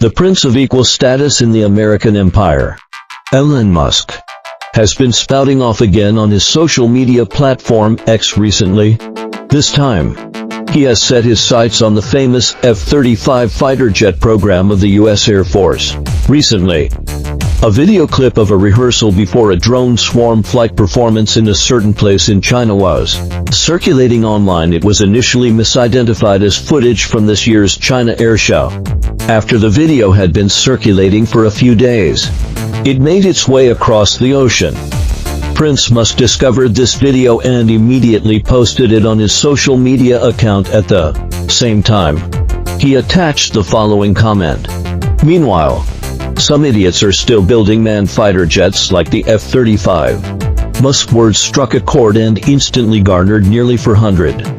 The prince of equal status in the American empire, Elon Musk, has been spouting off again on his social media platform X recently. This time, he has set his sights on the famous F-35 fighter jet program of the U.S. Air Force. Recently, a video clip of a rehearsal before a drone swarm flight performance in a certain place in China was circulating online. It was initially misidentified as footage from this year's China Air Show. After the video had been circulating for a few days, it made its way across the ocean. Prince Musk discovered this video and immediately posted it on his social media account. At the same time, he attached the following comment. Meanwhile, some idiots are still building manned fighter jets like the F-35. Musk's words struck a chord and instantly garnered nearly 400,000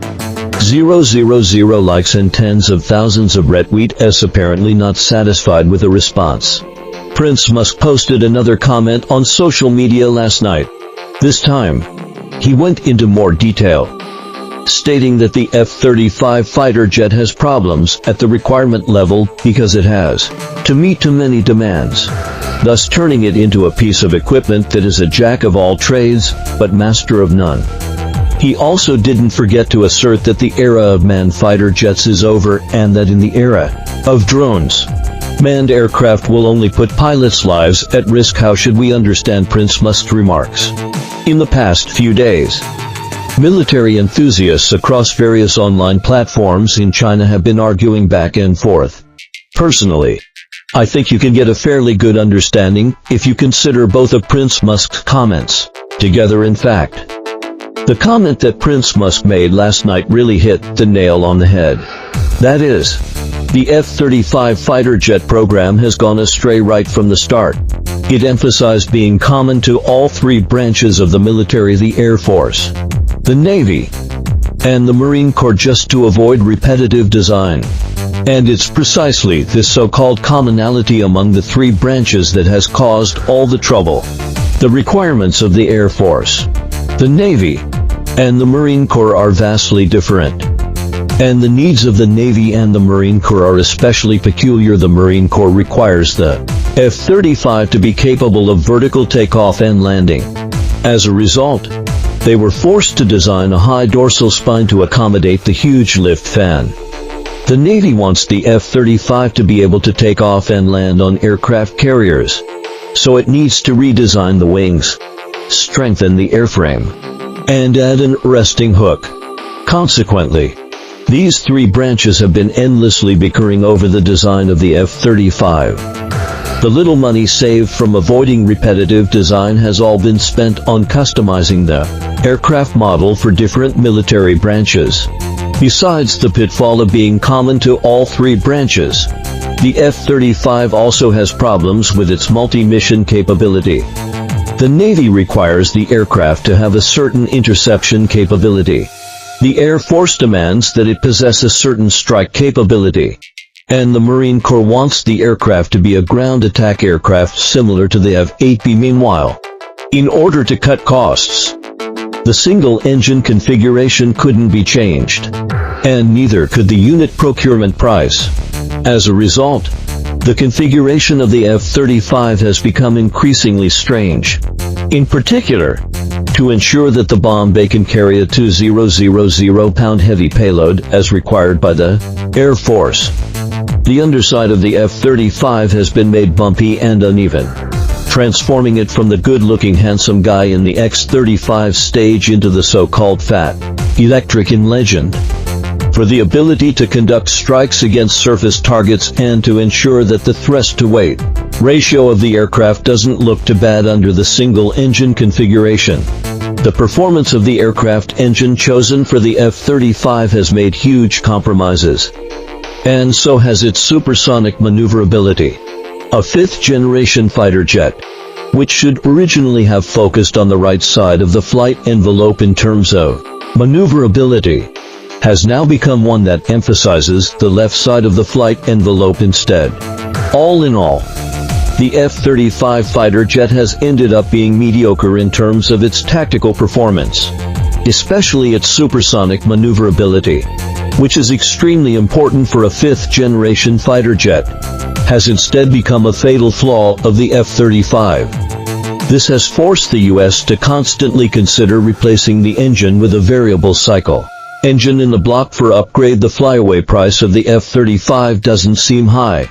likes and tens of thousands of retweets. Apparently not satisfied with the response, Prince Musk posted another comment on social media last night. This time, he went into more detail, stating that the F-35 fighter jet has problems at the requirement level because it has to meet too many demands, thus turning it into a piece of equipment that is a jack of all trades, but master of none. He also didn't forget to assert that the era of manned fighter jets is over and that in the era of drones, manned aircraft will only put pilots' lives at risk. How should we understand Prince Musk's remarks? In the past few days, military enthusiasts across various online platforms in China have been arguing back and forth. Personally, I think you can get a fairly good understanding if you consider both of Prince Musk's comments together. In fact, the comment that Prince Musk made last night really hit the nail on the head. That is, the F-35 fighter jet program has gone astray right from the start. It emphasized being common to all three branches of the military: the Air Force, the Navy, and the Marine Corps, just to avoid repetitive design. And it's precisely this so-called commonality among the three branches that has caused all the trouble. The requirements of the Air Force, the Navy, and the Marine Corps are vastly different. And the needs of the Navy and the Marine Corps are especially peculiar. The Marine Corps requires the F-35 to be capable of vertical takeoff and landing. As a result, they were forced to design a high dorsal spine to accommodate the huge lift fan. The Navy wants the F-35 to be able to take off and land on aircraft carriers, so it needs to redesign the wings, strengthen the airframe, and add an arresting hook. Consequently, these three branches have been endlessly bickering over the design of the F-35. The little money saved from avoiding repetitive design has all been spent on customizing the aircraft model for different military branches. Besides the pitfall of being common to all three branches, the F-35 also has problems with its multi-mission capability. The Navy requires the aircraft to have a certain interception capability. The Air Force demands that it possess a certain strike capability. And the Marine Corps wants the aircraft to be a ground attack aircraft similar to the F-8B. Meanwhile, in order to cut costs, the single-engine configuration couldn't be changed, and neither could the unit procurement price. As a result, the configuration of the F-35 has become increasingly strange. In particular, to ensure that the bomb bay can carry a 2,000-pound heavy payload as required by the Air Force, the underside of the F-35 has been made bumpy and uneven, transforming it from the good-looking handsome guy in the X-35 stage into the so-called fat, electric in legend. For the ability to conduct strikes against surface targets and to ensure that the thrust-to-weight ratio of the aircraft doesn't look too bad under the single-engine configuration. The performance of the aircraft engine chosen for the F-35 has made huge compromises. And so has its supersonic maneuverability. A fifth-generation fighter jet, which should originally have focused on the right side of the flight envelope in terms of maneuverability, has now become one that emphasizes the left side of the flight envelope instead. All in all, the F-35 fighter jet has ended up being mediocre in terms of its tactical performance, especially its supersonic maneuverability, which is extremely important for a fifth-generation fighter jet. has instead become a fatal flaw of the F-35. This has forced the U.S. to constantly consider replacing the engine with a variable cycle engine in the block for upgrade. The flyaway price of the F-35 doesn't seem high,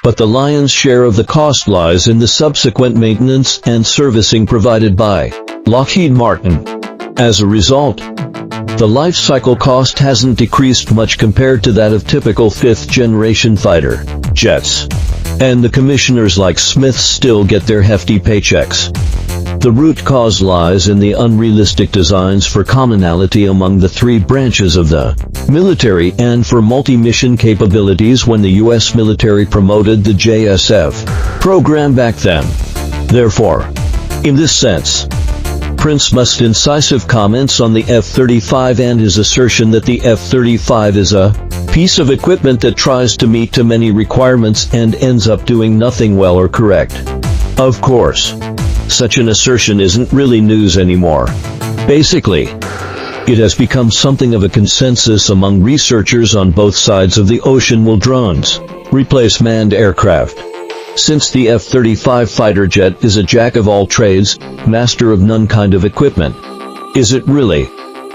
but the lion's share of the cost lies in the subsequent maintenance and servicing provided by Lockheed Martin. As a result, the life cycle cost hasn't decreased much compared to that of typical fifth-generation fighter jets, and the commissioners like Smith still get their hefty paychecks. The root cause lies in the unrealistic designs for commonality among the three branches of the military and for multi-mission capabilities when the U.S. military promoted the JSF program back then. Therefore, in this sense, Prince Musk's incisive comments on the F-35 and his assertion that the F-35 is a piece of equipment that tries to meet too many requirements and ends up doing nothing well are correct. Of course, such an assertion isn't really news anymore. Basically, it has become something of a consensus among researchers on both sides of the ocean. Will drones replace manned aircraft? Since the F-35 fighter jet is a jack of all trades, master of none kind of equipment, is it really,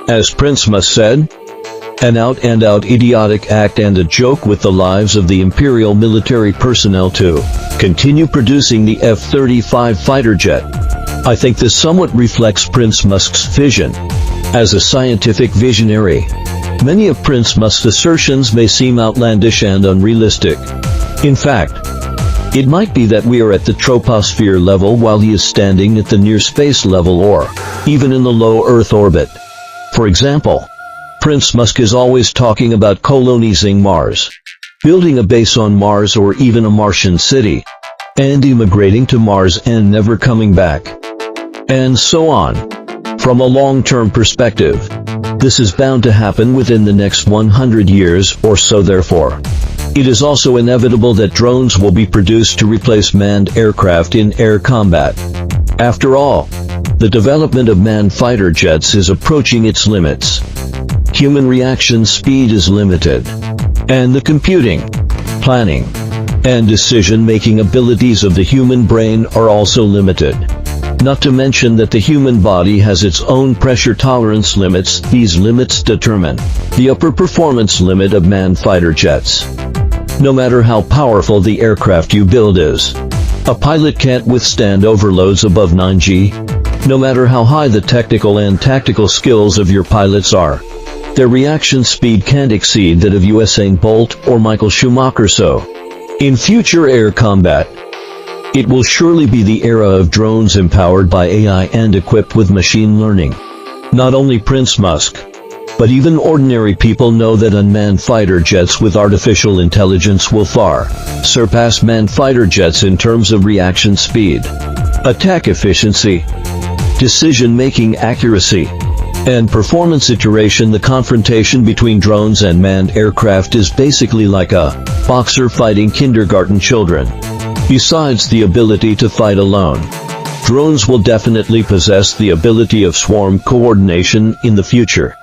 as Prince Musk said, an out-and-out idiotic act and a joke with the lives of the imperial military personnel to continue producing the F-35 fighter jet? I think this somewhat reflects Prince Musk's vision. As a scientific visionary, many of Prince Musk's assertions may seem outlandish and unrealistic. In fact, it might be that we are at the troposphere level while he is standing at the near-space level or even in the low Earth orbit. For example, Prince Musk is always talking about colonizing Mars, building a base on Mars or even a Martian city, and immigrating to Mars and never coming back, and so on. From a long-term perspective, this is bound to happen within the next 100 years or so. Therefore, it is also inevitable that drones will be produced to replace manned aircraft in air combat. After all, the development of manned fighter jets is approaching its limits. Human reaction speed is limited, and the computing, planning, and decision-making abilities of the human brain are also limited. Not to mention that the human body has its own pressure tolerance limits. These limits determine the upper performance limit of manned fighter jets. No matter how powerful the aircraft you build is, a pilot can't withstand overloads above 9G. No matter how high the technical and tactical skills of your pilots are, their reaction speed can't exceed that of Usain Bolt or Michael Schumacher. So, in future air combat, it will surely be the era of drones empowered by AI and equipped with machine learning. Not only Prince Musk, but even ordinary people know that unmanned fighter jets with artificial intelligence will far surpass manned fighter jets in terms of reaction speed, attack efficiency, decision-making accuracy, and performance iteration. The confrontation between drones and manned aircraft is basically like a boxer fighting kindergarten children. Besides the ability to fight alone, drones will definitely possess the ability of swarm coordination in the future.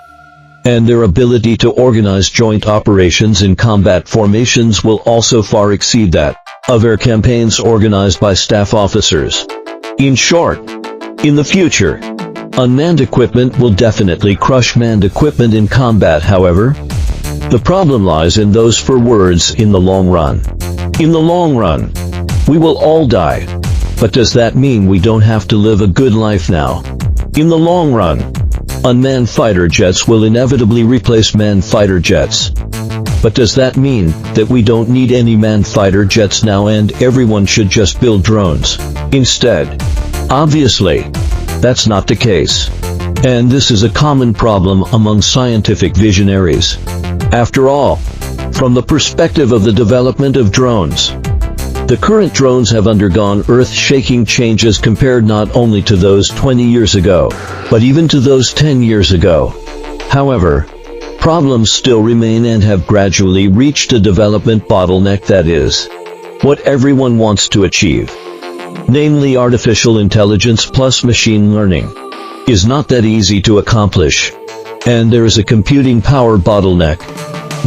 And their ability to organize joint operations in combat formations will also far exceed that of air campaigns organized by staff officers. In short, in the future, unmanned equipment will definitely crush manned equipment in combat. However, the problem lies in those four words: in the long run. In the long run, we will all die. But does that mean we don't have to live a good life now? In the long run, unmanned fighter jets will inevitably replace manned fighter jets. But does that mean that we don't need any manned fighter jets now and everyone should just build drones instead? Obviously, that's not the case. And this is a common problem among scientific visionaries. After all, from the perspective of the development of drones, the current drones have undergone earth-shaking changes compared not only to those 20 years ago, but even to those 10 years ago. However, problems still remain and have gradually reached a development bottleneck, that is, what everyone wants to achieve. Namely, artificial intelligence plus machine learning is not that easy to accomplish, and there is a computing power bottleneck.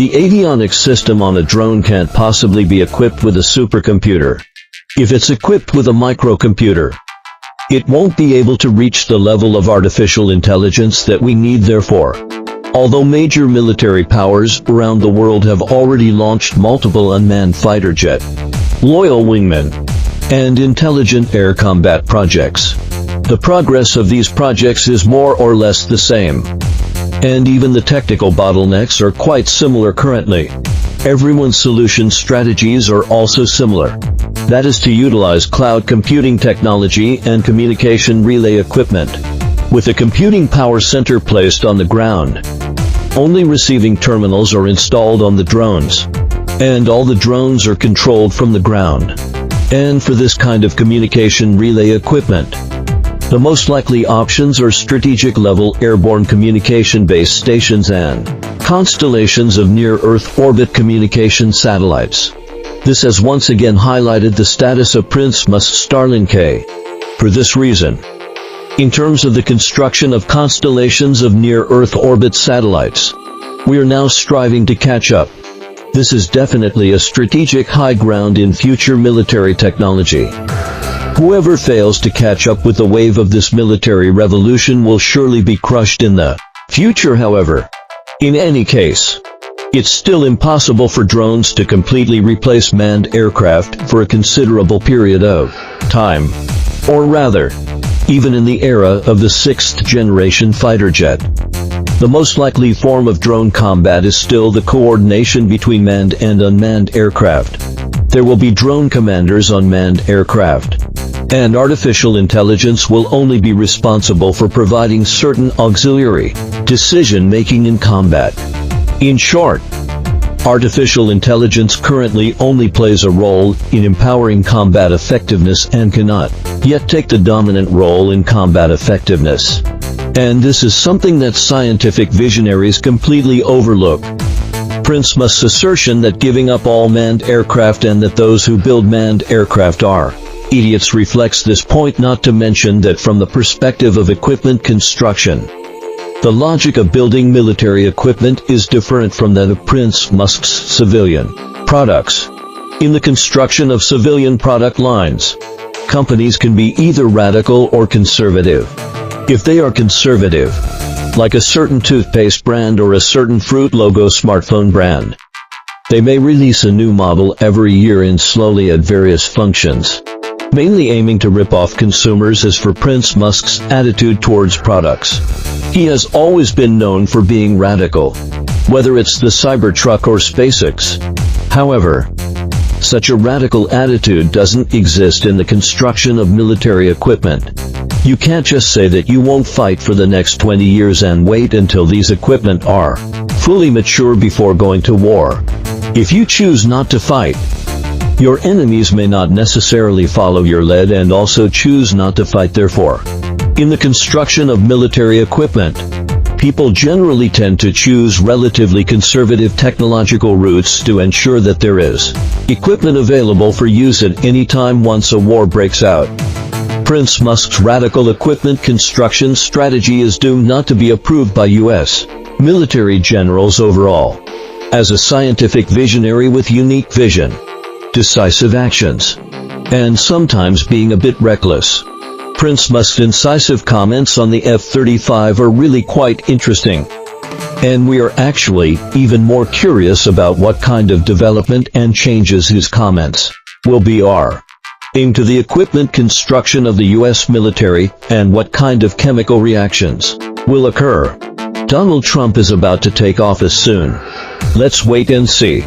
The avionics system on a drone can't possibly be equipped with a supercomputer. If it's equipped with a microcomputer, it won't be able to reach the level of artificial intelligence that we need therefore. Although major military powers around the world have already launched multiple unmanned fighter jet, loyal wingmen, and intelligent air combat projects, the progress of these projects is more or less the same. And even the technical bottlenecks are quite similar currently. Everyone's solution strategies are also similar. That is to utilize cloud computing technology and communication relay equipment, with a computing power center placed on the ground. Only receiving terminals are installed on the drones, and all the drones are controlled from the ground. And for this kind of communication relay equipment, the most likely options are strategic-level airborne communication base stations and constellations of near-Earth orbit communication satellites. This has once again highlighted the status of Prince Musk's Starlink. For this reason, in terms of the construction of constellations of near-Earth orbit satellites, we are now striving to catch up. This is definitely a strategic high ground in future military technology. Whoever fails to catch up with the wave of this military revolution will surely be crushed in the future. However, in any case, it's still impossible for drones to completely replace manned aircraft for a considerable period of time. Or rather, even in the era of the 6th generation fighter jet, the most likely form of drone combat is still the coordination between manned and unmanned aircraft. There will be drone commanders on manned aircraft, and artificial intelligence will only be responsible for providing certain auxiliary decision-making in combat. In short, artificial intelligence currently only plays a role in empowering combat effectiveness and cannot yet take the dominant role in combat effectiveness. And this is something that scientific visionaries completely overlook. Prince Musk's assertion that giving up all manned aircraft and that those who build manned aircraft are idiots reflects this point, not to mention that from the perspective of equipment construction, the logic of building military equipment is different from that of Prince Musk's civilian products. In the construction of civilian product lines, companies can be either radical or conservative. If they are conservative, like a certain toothpaste brand or a certain fruit logo smartphone brand, they may release a new model every year and slowly add various functions, mainly aiming to rip off consumers. As for Prince Musk's attitude towards products, he has always been known for being radical, whether it's the Cybertruck or SpaceX. However, such a radical attitude doesn't exist in the construction of military equipment. You can't just say that you won't fight for the next 20 years and wait until these equipment are fully mature before going to war. If you choose not to fight, your enemies may not necessarily follow your lead and also choose not to fight therefore. In the construction of military equipment, people generally tend to choose relatively conservative technological routes to ensure that there is equipment available for use at any time once a war breaks out. Prince Musk's radical equipment construction strategy is doomed not to be approved by U.S. military generals overall. As a scientific visionary with unique vision, decisive actions, and sometimes being a bit reckless, Prince Musk's incisive comments on the F-35 are really quite interesting. And we are actually even more curious about what kind of development and changes his comments will be into the equipment construction of the U.S. military, and what kind of chemical reactions will occur. Donald Trump is about to take office soon. Let's wait and see.